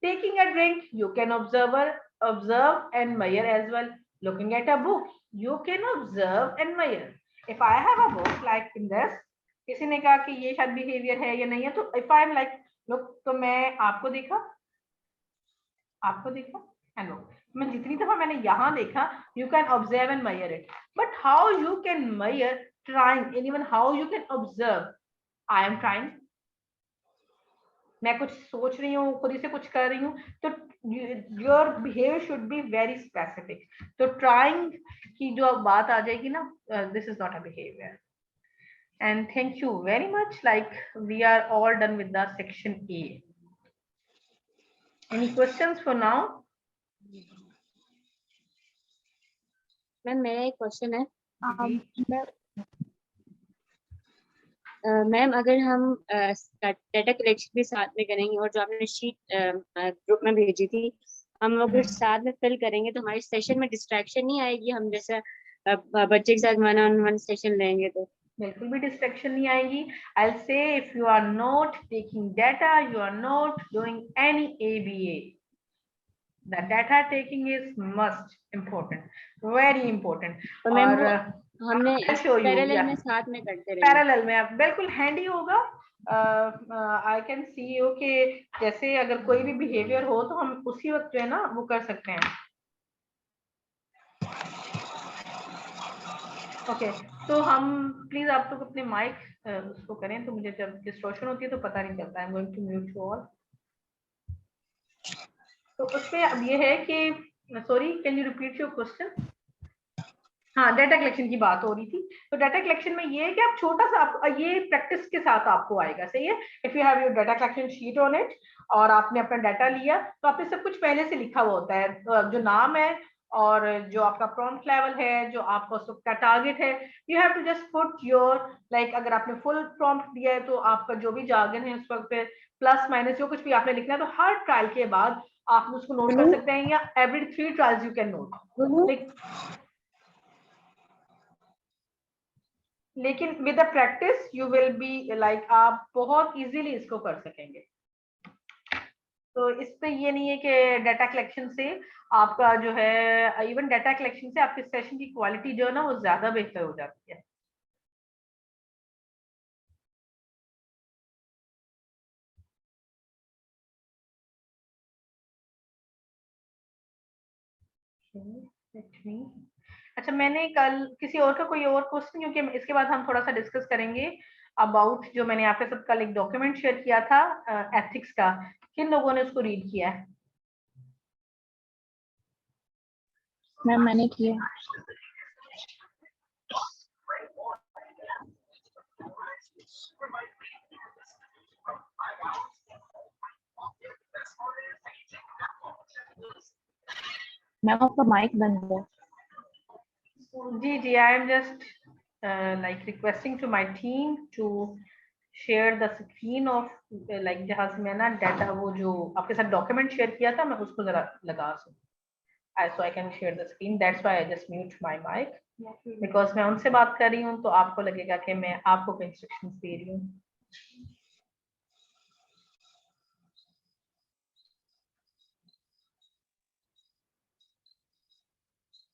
Taking a drink, you can observe and measure as well. Looking at a book, you can observe and measure. If I have a book like in this, किसी ने कहा कि ये शायद behavior है या नहीं है, तो if I am like look, तो मैं आपको देखा and look. मैं जितनी दफा मैंने यहाँ देखा, you can observe and measure it. But how you can measure trying, and even how you can observe, I am trying. मैं कुछ सोच रही हूँ, खुद से कुछ कर रही हूँ, तो your behaviour should be very specific. तो ट्राइंग की जो बात आ जाएगी ना, this is not a behaviour. And thank you very much. Like we are all done with the section A. Any questions for now? Ma'am मेरा एक क्वेश्चन है. मैम अगर हम डाटा कलेक्शन भी साथ में करेंगे और जो आपने शीट ग्रुप में भेजी थी, हम अगर साथ में फिल करेंगे तो हमारे सेशन में डिस्ट्रैक्शन नहीं आएगी? हम जैसा बच्चे के साथ 1-on-1 सेशन लेंगे तो बिल्कुल भी डिस्ट्रैक्शन नहीं आएगी. I will say if you are not taking data, you are not doing any ABA. The data taking is must important, very important. और हमने पैरेलल में साथ में करते रहेंगे. पैरेलल में आप बिल्कुल हैंडी होगा. आई कैन सी यू कि जैसे अगर कोई भी बिहेवियर हो तो हम उसी वक्त जो है ना वो कर सकते हैं. ओके, तो हम प्लीज आप लोग अपने माइक उसको करें, तो मुझे जब डिस्टॉर्शन होती है तो पता नहीं चलता. I am going to mute you all. तो उसमें अब ये है कि sorry, can you repeat your question? हाँ, डाटा कलेक्शन की बात हो रही थी. तो डाटा कलेक्शन में ये है कि आप छोटा सा, आप ये प्रैक्टिस के साथ आपको आएगा. सही है. If you have your data collection sheet on it और आपने अपना डाटा लिया, तो आपने सब कुछ पहले से लिखा हुआ होता है. जो नाम है और जो आपका प्रॉम्प्ट लेवल है, जो आपका उसका टारगेट है, you have to just put your like अगर आपने फुल प्रॉम्प्ट दिया है तो आपका जो भी जार्गन है उस वक्त पे प्लस माइनस जो कुछ भी आपने लिखना है, तो हर ट्रायल के बाद आप उसको नोट कर सकते हैं, या every 3 trials you can note. लेकिन with the practice you will be like आप बहुत इजीली इसको कर सकेंगे. तो इस पे ये नहीं है कि डाटा कलेक्शन से आपका जो है, इवन डाटा कलेक्शन से आपके सेशन की क्वालिटी जो है ना वो ज्यादा बेहतर हो जाती है. अच्छा, मैंने कल किसी और का कोई और क्वेश्चन, क्योंकि इसके बाद हम थोड़ा सा डिस्कस करेंगे अबाउट जो मैंने आपके साथ कल एक डॉक्यूमेंट शेयर किया था एथिक्स का. किन लोगों ने उसको रीड किया है? मैम मैंने किया. मैम आपका माइक बंद है. जी, I am just like requesting to my team to share the screen of like जहाँ से मैं ना डाटा वो जो आपके साथ डॉक्यूमेंट शेयर किया था मैं उसको जरा लगा सकूं. So I can share the screen. That's why I just mute my mic because मैं उनसे बात कर रही हूँ तो आपको लगेगा कि मैं आपको इंस्ट्रक्शंस दे रही हूँ.